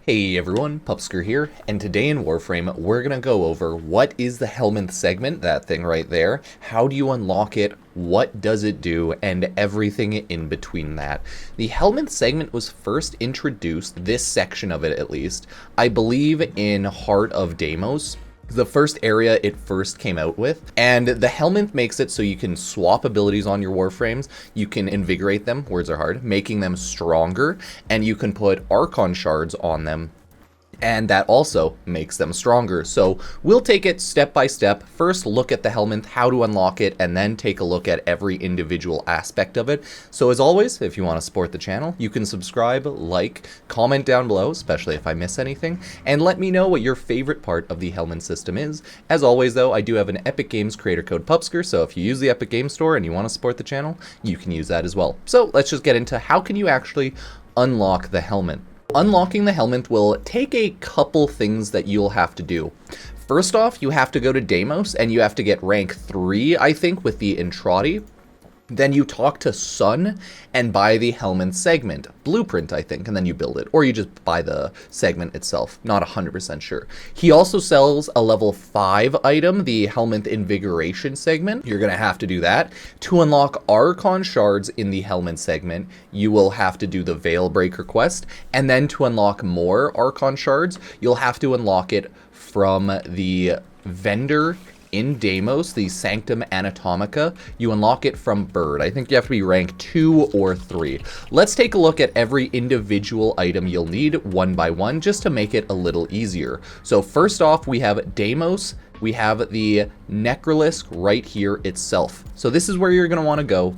Hey everyone, Pupsker here, and today in Warframe, we're gonna go over what is the Helminth segment, that thing right there, how do you unlock it, what does it do, and everything in between that. The Helminth segment was first introduced, this section of it at least, I believe in Heart of Deimos. The first area it first came out with, and the Helminth makes it so you can swap abilities on your Warframes, you can invigorate them, words are hard, making them stronger, and you can put Archon Shards on them, and that also makes them stronger. So we'll take it step by step. First, look at the Helminth, how to unlock it, and then take a look at every individual aspect of it. So as always, if you want to support the channel, you can subscribe, like, comment down below, especially if I miss anything, and let me know what your favorite part of the Helminth system is. As always though, I do have an Epic Games creator code Pupsker, so if you use the Epic Games Store and you want to support the channel, you can use that as well. So let's just get into how can you actually unlock the Helminth. Unlocking the Helminth will take a couple things that you'll have to do. First off, you have to go to Deimos and you have to get rank 3, I think, with the Intrati. Then you talk to Sun and buy the Helminth segment blueprint, I think, and then you build it. Or you just buy the segment itself, not 100% sure. He also sells a level 5 item, the Helminth Invigoration segment. You're going to have to do that. To unlock Archon Shards in the Helminth segment, you will have to do the Veilbreaker quest. And then to unlock more Archon Shards, you'll have to unlock it from the vendor in Deimos, the Sanctum Anatomica. You unlock it from Bird. I think you have to be rank 2 or 3. Let's take a look at every individual item you'll need one by one, just to make it a little easier. So first off, we have Deimos. We have the Necrolisk right here itself. So this is where you're going to want to go.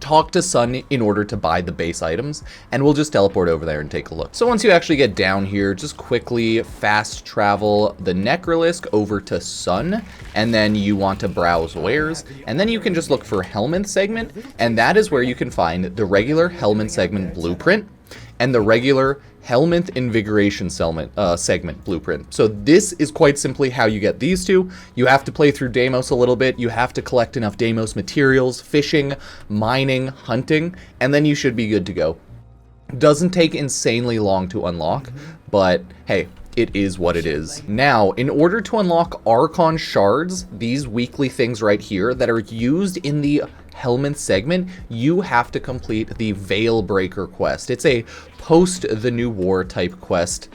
Talk to Sun in order to buy the base items, and we'll just teleport over there and take a look. So once you actually get down here, just quickly fast travel the Necrolisk over to Sun, and then you want to browse wares, and then you can just look for Helminth segment, and that is where you can find the regular Helminth segment blueprint and the regular Helminth Invigoration segment blueprint. So this is quite simply how you get these two. You have to play through Deimos a little bit. You have to collect enough Deimos materials, fishing, mining, hunting, and then you should be good to go. Doesn't take insanely long to unlock, but hey, it is what it is. Now, in order to unlock Archon Shards, these weekly things right here that are used in the Helminth segment, you have to complete the Veilbreaker quest. It's a post the New War type quest.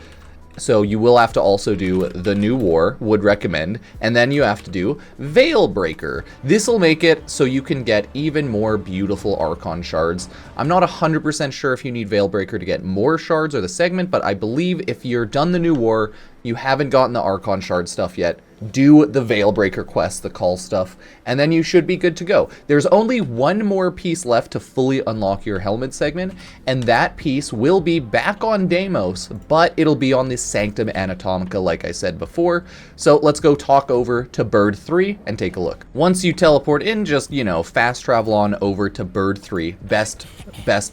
So you will have to also do the New War, would recommend, and then you have to do Veilbreaker. This will make it so you can get even more beautiful Archon Shards. I'm not 100% sure if you need Veilbreaker to get more shards or the segment, but I believe if you're done the New War, you haven't gotten the Archon Shard stuff yet, do the Veilbreaker quest, the call stuff, and then you should be good to go. There's only one more piece left to fully unlock your Helminth segment, and that piece will be back on Deimos, but it'll be on the Sanctum Anatomica like I said before. So let's go talk over to Bird 3 and take a look. Once you teleport in, just, you know, fast travel on over to Bird 3, best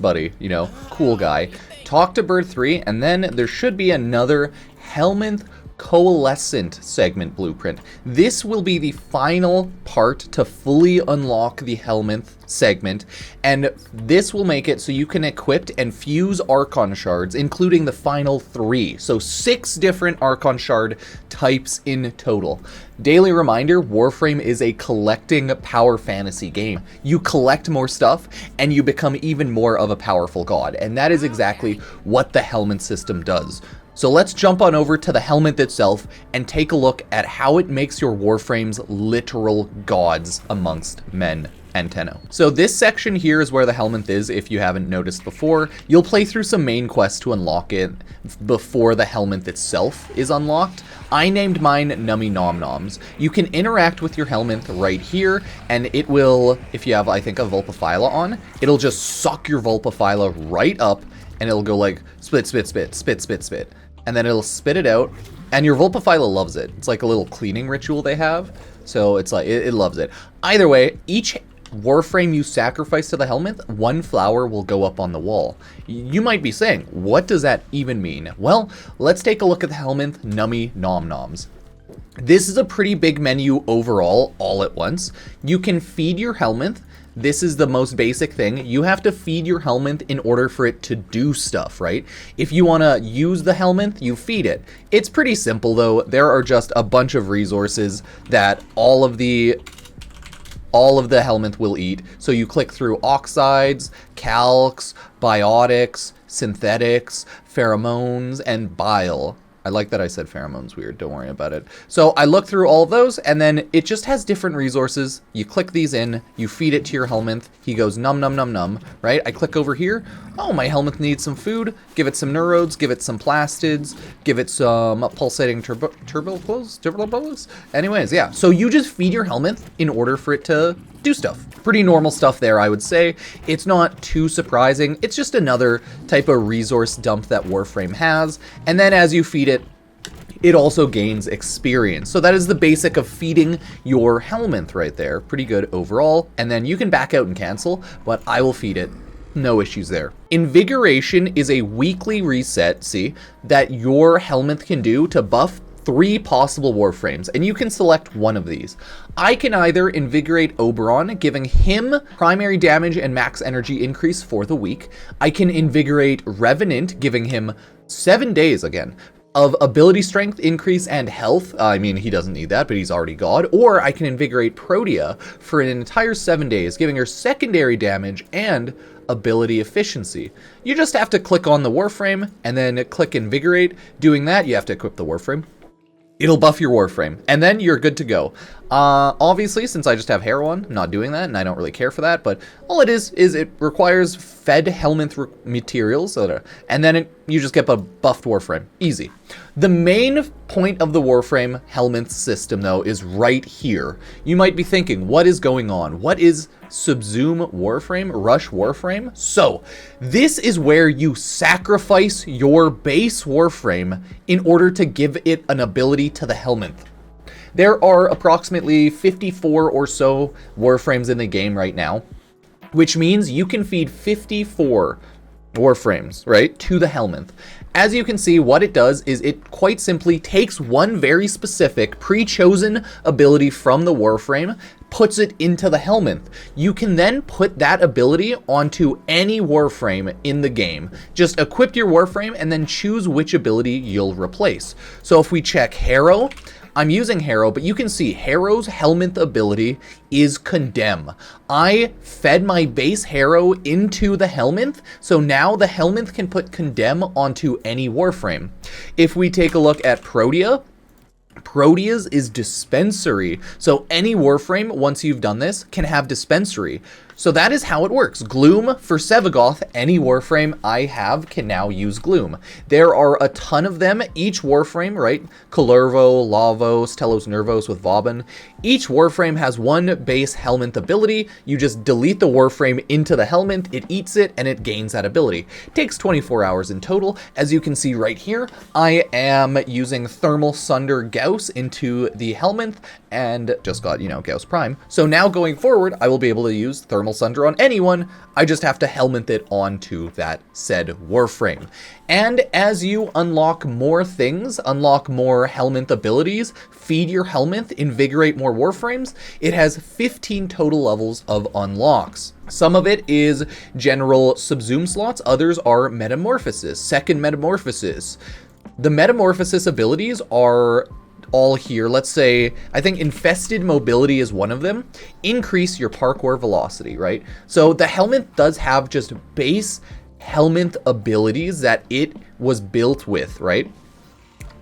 buddy, you know, cool guy. Talk to Bird 3, and then there should be another Helminth Coalescent segment blueprint. This will be the final part to fully unlock the Helminth segment, and this will make it so you can equip and fuse Archon Shards, including the final 3. So 6 different Archon Shard types in total. Daily reminder, Warframe is a collecting power fantasy game. You collect more stuff, and you become even more of a powerful god, and that is exactly what the Helminth system does. So let's jump on over to the Helminth itself and take a look at how it makes your Warframes literal gods amongst men and Tenno. So this section here is where the Helminth is, if you haven't noticed before. You'll play through some main quests to unlock it before the Helminth itself is unlocked. I named mine Nummy Nom Noms. You can interact with your Helminth right here, and it will, if you have, I think, a Vulpaphyla on, it'll just suck your Vulpaphyla right up, and it'll go like, spit, spit, spit, spit, spit, spit. And then it'll spit it out, and your Vulpaphyla loves it. It's like a little cleaning ritual they have, so it's like, it loves it. Either way, each Warframe you sacrifice to the Helminth, 1 flower will go up on the wall. You might be saying, what does that even mean? Well, let's take a look at the Helminth Nummy Nom Noms. This is a pretty big menu overall, all at once. You can feed your Helminth. This is the most basic thing. You have to feed your Helminth in order for it to do stuff, right? If you want to use the Helminth, you feed it. It's pretty simple, though. There are just a bunch of resources that all of the Helminth will eat. So you click through oxides, calcs, biotics, synthetics, pheromones, and bile. I like that I said pheromones weird, don't worry about it. So I look through all of those, and then it just has different resources. You click these in, you feed it to your Helminth, he goes num num num num, right? I click over here, oh, my Helminth needs some food, give it some neurodes, give it some plastids, give it some pulsating turbiles. Anyways, yeah, so you just feed your Helminth in order for it to do stuff. Pretty normal stuff there, I would say. It's not too surprising. It's just another type of resource dump that Warframe has. And then as you feed it, it also gains experience. So that is the basic of feeding your Helminth right there. Pretty good overall. And then you can back out and cancel, but I will feed it. No issues there. Invigoration is a weekly reset, see, that your Helminth can do to buff 3 possible Warframes, and you can select one of these. I can either invigorate Oberon, giving him primary damage and max energy increase for the week. I can invigorate Revenant, giving him 7 days again of ability strength increase and health. I mean, he doesn't need that, but he's already God. Or I can invigorate Protea for an entire 7 days, giving her secondary damage and ability efficiency. You just have to click on the Warframe and then click invigorate. Doing that, you have to equip the Warframe. It'll buff your Warframe, and then you're good to go. Obviously, since I just have Hero on, I'm not doing that, and I don't really care for that, but all it is it requires fed Helminth materials, and then you just get a buffed Warframe. Easy. The main point of the Warframe Helminth system, though, is right here. You might be thinking, what is going on? What is Subsume Warframe, Rush Warframe? So, this is where you sacrifice your base Warframe in order to give it an ability to the Helminth. There are approximately 54 or so Warframes in the game right now, which means you can feed 54 Warframes, right, to the Helminth. As you can see, what it does is it quite simply takes one very specific pre-chosen ability from the Warframe, puts it into the Helminth. You can then put that ability onto any Warframe in the game. Just equip your Warframe and then choose which ability you'll replace. So if we check Hero, I'm using Hero, but you can see Hero's Helminth ability is Condemn. I fed my base Hero into the Helminth, so now the Helminth can put Condemn onto any Warframe. If we take a look at Protea, Protea's is Dispensary. So any Warframe, once you've done this, can have Dispensary. So that is how it works. Gloom for Sevagoth, any Warframe I have can now use Gloom. There are a ton of them. Each Warframe, right? Kullervo, Lavos, Telos Nervos with Vauban. Each Warframe has one base Helminth ability. You just delete the Warframe into the Helminth, it eats it, and it gains that ability. It takes 24 hours in total. As you can see right here, I am using Thermal Sunder Gauss into the Helminth, and just got, Gauss Prime. So now going forward, I will be able to use Thermal Sunder on anyone. I just have to Helminth it onto that said Warframe. And as you unlock more things, unlock more Helminth abilities, feed your Helminth, invigorate more Warframes, it has 15 total levels of unlocks. Some of it is general Subsume slots, others are Metamorphosis, second Metamorphosis. The Metamorphosis abilities are all here. Let's say, I think Infested Mobility is one of them. Increase your parkour velocity, right? So the Helminth does have just base Helminth abilities that it was built with, right?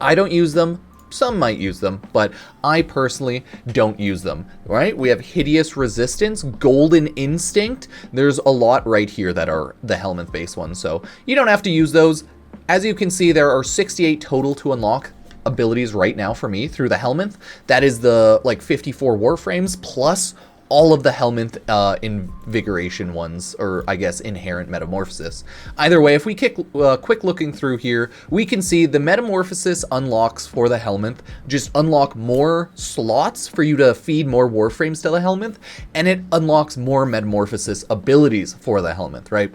I don't use them. Some might use them, but I personally don't use them, right? We have Hideous Resistance, Golden Instinct. There's a lot right here that are the Helminth base ones, so you don't have to use those. As you can see, there are 68 total to unlock abilities right now for me through the Helminth. That is the 54 Warframes plus all of the Helminth Invigoration ones, or I guess Inherent Metamorphosis. Either way, if we quick looking through here, we can see the Metamorphosis unlocks for the Helminth just unlock more slots for you to feed more Warframes to the Helminth, and it unlocks more Metamorphosis abilities for the Helminth, right?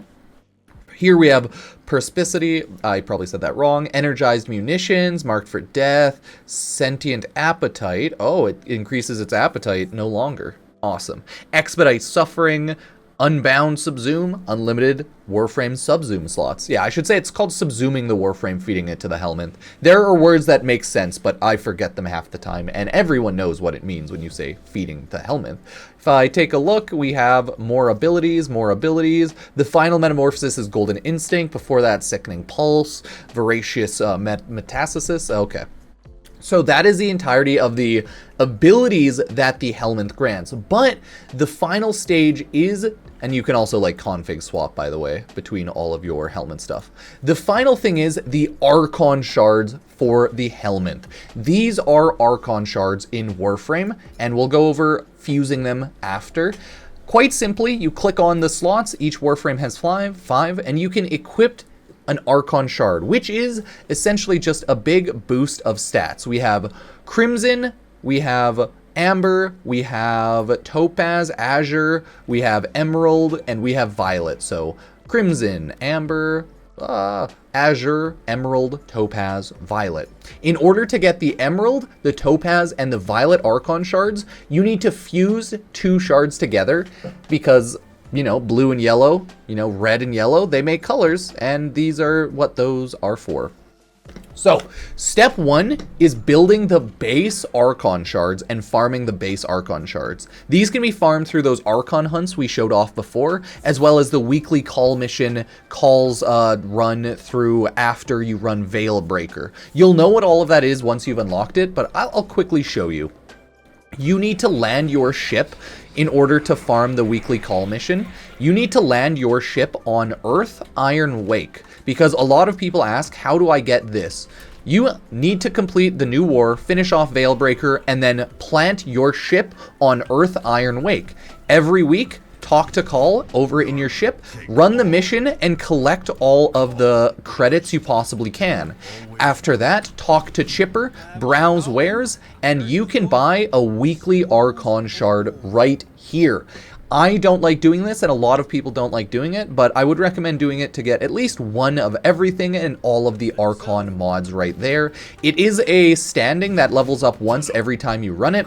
Here we have Perspicity, I probably said that wrong, Energized Munitions, Marked for Death, Sentient Appetite. Oh, it increases its appetite no longer. Awesome. Expedite Suffering, Unbound Subsume, Unlimited Warframe Subsume slots. Yeah, I should say it's called subsuming the Warframe, feeding it to the Helminth. There are words that make sense, but I forget them half the time, and everyone knows what it means when you say feeding the Helminth. If I take a look, we have more abilities, more abilities. The final metamorphosis is Golden Instinct. Before that, Sickening Pulse, Voracious Metastasis. Okay. So that is the entirety of the abilities that the Helminth grants. But the final stage is, and you can also like config swap, by the way, between all of your Helminth stuff. The final thing is the Archon Shards for the Helminth. These are Archon Shards in Warframe, and we'll go over fusing them after. Quite simply, you click on the slots, each Warframe has five, and you can equip an Archon Shard, which is essentially just a big boost of stats. We have Crimson, we have Amber, we have Topaz, Azure, we have Emerald, and we have Violet. So Crimson, Amber, Azure, Emerald, Topaz, Violet. In order to get the Emerald, the Topaz, and the Violet Archon Shards, you need to fuse 2 shards together because, you know, blue and yellow, you know, red and yellow, they make colors, and these are what those are for. So, step 1 is building the base Archon Shards and farming the base Archon Shards. These can be farmed through those Archon hunts we showed off before, as well as the weekly call mission calls run through after you run Veilbreaker. You'll know what all of that is once you've unlocked it, but I'll quickly show you. You need to land your ship in order to farm the weekly call mission. You need to land your ship on Earth Iron Wake, because a lot of people ask, how do I get this? You need to complete the new war, finish off Veilbreaker, and then plant your ship on Earth Iron Wake. Every week, talk to Call over in your ship, run the mission, and collect all of the credits you possibly can. After that, talk to Chipper, browse wares, and you can buy a weekly Archon Shard right here. I don't like doing this, and a lot of people don't like doing it, but I would recommend doing it to get at least one of everything and all of the Archon mods right there. It is a standing that levels up once every time you run it.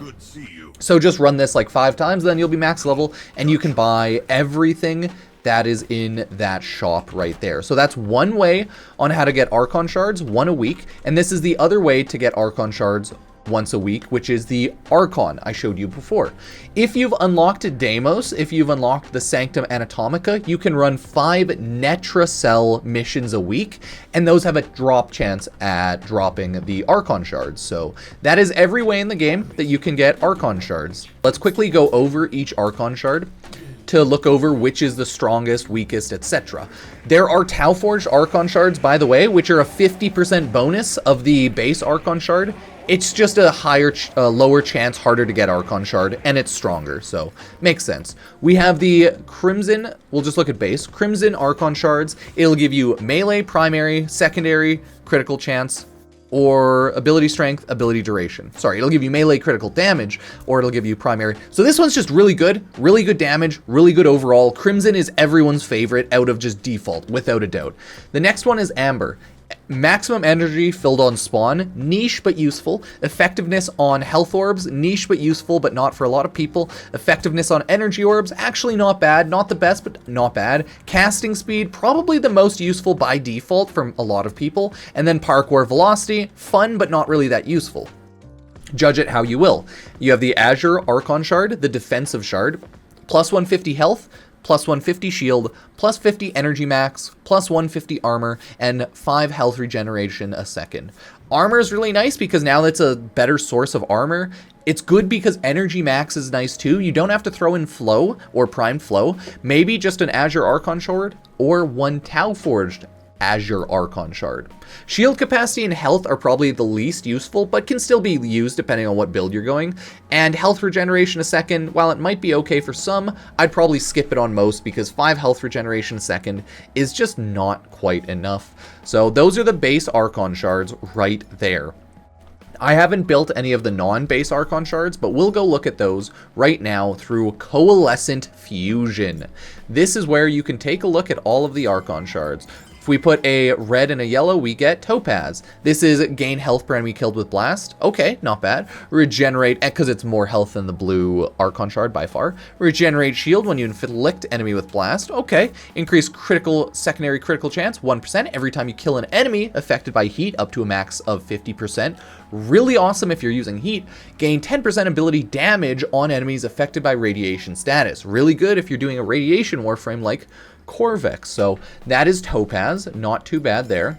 So just run this like 5 times, then you'll be max level, and you can buy everything that is in that shop right there. So that's one way on how to get Archon Shards, 1 a week, and this is the other way to get Archon Shards once a week, which is the Archon I showed you before. If you've unlocked Deimos, if you've unlocked the Sanctum Anatomica, you can run 5 Netracell missions a week, and those have a drop chance at dropping the Archon Shards. So that is every way in the game that you can get Archon Shards. Let's quickly go over each Archon Shard to look over which is the strongest, weakest, etc. There are Tau-Forged Archon Shards, by the way, which are a 50% bonus of the base Archon Shard. It's just a lower chance, harder to get Archon Shard, and it's stronger, so makes sense. We have the Crimson, we'll just look at base, Crimson Archon Shards. It'll give you melee, primary, secondary, critical chance, or ability strength, ability duration. Sorry, it'll give you melee critical damage, or it'll give you primary. So this one's just really good damage, really good overall. Crimson is everyone's favorite out of just default, without a doubt. The next one is Amber. Maximum energy filled on spawn, niche but useful. Effectiveness on health orbs, niche but useful, but not for a lot of people. Effectiveness on energy orbs, actually not bad, not the best, but not bad. Casting speed, probably the most useful by default from a lot of people. And then parkour velocity, fun but not really that useful. Judge it how you will. You have the Azure Archon Shard, the defensive shard, plus 150 health, plus 150 shield, plus 50 energy max, plus 150 armor, and 5 health regeneration a second. Armor is really nice because now that's a better source of armor. It's good because energy max is nice too. You don't have to throw in flow or primed flow. Maybe just an Azure Archon Shard or one Tau-Forged Azure Archon Shard. Shield capacity and health are probably the least useful, but can still be used depending on what build you're going. And health regeneration a second, while it might be okay for some, I'd probably skip it on most because 5 health regeneration a second is just not quite enough. So those are the base Archon Shards right there. I haven't built any of the non-base Archon Shards, but we'll go look at those right now through Coalescent Fusion. This is where you can take a look at all of the Archon Shards. If we put a red and a yellow, we get Topaz. This is gain health per enemy killed with blast. Okay, not bad. Regenerate, because it's more health than the blue Archon Shard by far. Regenerate shield when you inflict enemy with blast. Okay. Increase secondary critical chance, 1% every time you kill an enemy affected by heat, up to a max of 50%. Really awesome if you're using heat. Gain 10% ability damage on enemies affected by radiation status. Really good if you're doing a radiation warframe like Corvex. So that is Topaz, not too bad there.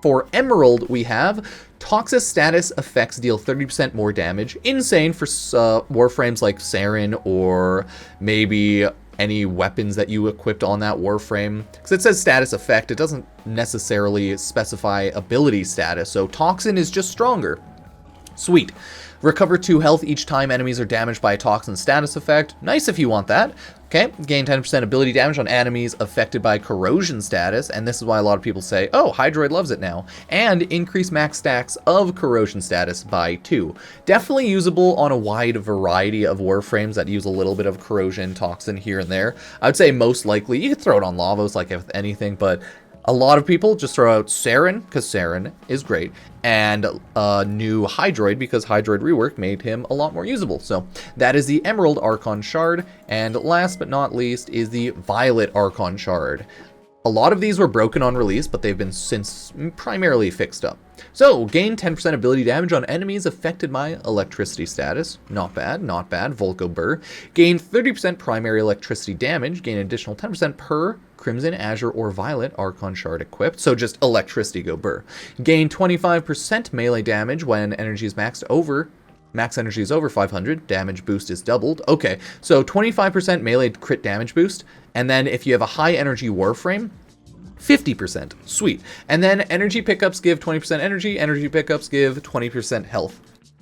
For Emerald, we have Toxic status effects deal 30% more damage. Insane for warframes like Saren or maybe any weapons that you equipped on that warframe. Because it says status effect, it doesn't necessarily specify ability status, so Toxin is just stronger. Sweet. Recover 2 health each time enemies are damaged by a toxin status effect. Nice if you want that. Okay, gain 10% ability damage on enemies affected by corrosion status, and this is why a lot of people say, oh, Hydroid loves it now. And increase max stacks of corrosion status by 2. Definitely usable on a wide variety of warframes that use a little bit of corrosion toxin here and there. I would say most likely, you could throw it on Lavos like with anything, but a lot of people just throw out Saren, because Saren is great, and a new Hydroid, because Hydroid rework made him a lot more usable. So that is the Emerald Archon Shard, and last but not least is the Violet Archon Shard. A lot of these were broken on release, but they've been since primarily fixed up. So, gain 10% ability damage on enemies affected by electricity status. Not bad, not bad. Volko Burr. Gain 30% primary electricity damage. Gain additional 10% per Crimson, Azure, or Violet Archon Shard equipped. So just electricity go Burr. Gain 25% melee damage when energy is maxed over. Max energy is over 500, damage boost is doubled. Okay, so 25% melee crit damage boost, and then if you have a high energy warframe, 50%. Sweet. And then energy pickups give 20% energy pickups give 20% health.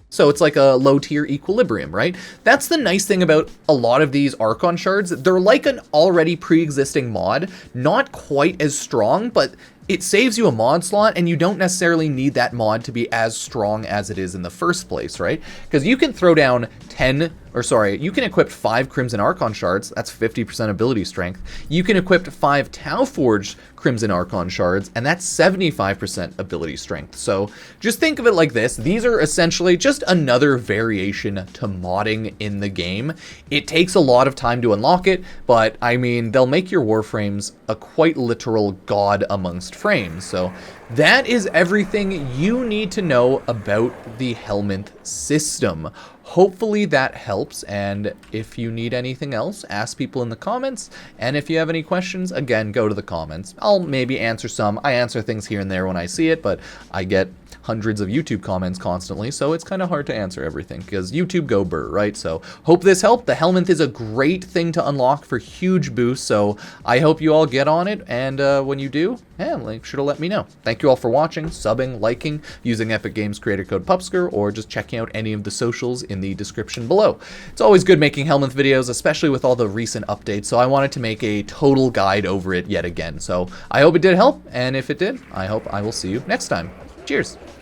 So it's like a low tier equilibrium, right? That's the nice thing about a lot of these Archon shards. They're like an already pre-existing mod, not quite as strong, but it saves you a mod slot, and you don't necessarily need that mod to be as strong as it is in the first place, right? Because you can throw down you can equip 5 Crimson Archon Shards, that's 50% ability strength. You can equip 5 Tau Forged Crimson Archon Shards, and that's 75% ability strength. So just think of it like this. These are essentially just another variation to modding in the game. It takes a lot of time to unlock it, but I mean, they'll make your Warframes a quite literal god amongst frames. So that is everything you need to know about the Helminth system. Hopefully that helps, and if you need anything else, ask people in the comments, and if you have any questions, again, go to the comments. I'll maybe answer some. I answer things here and there when I see it, but I get hundreds of YouTube comments constantly, so it's kind of hard to answer everything, because YouTube go burr, right? So hope this helped. The Helminth is a great thing to unlock for huge boosts, so I hope you all get on it, and when you do, make sure to let me know. Thank you all for watching, subbing, liking, using Epic Games creator code Pupsker, or just checking out any of the socials in the description below. It's always good making Helminth videos, especially with all the recent updates, so I wanted to make a total guide over it yet again. So I hope it did help, and if it did, I hope I will see you next time. Cheers!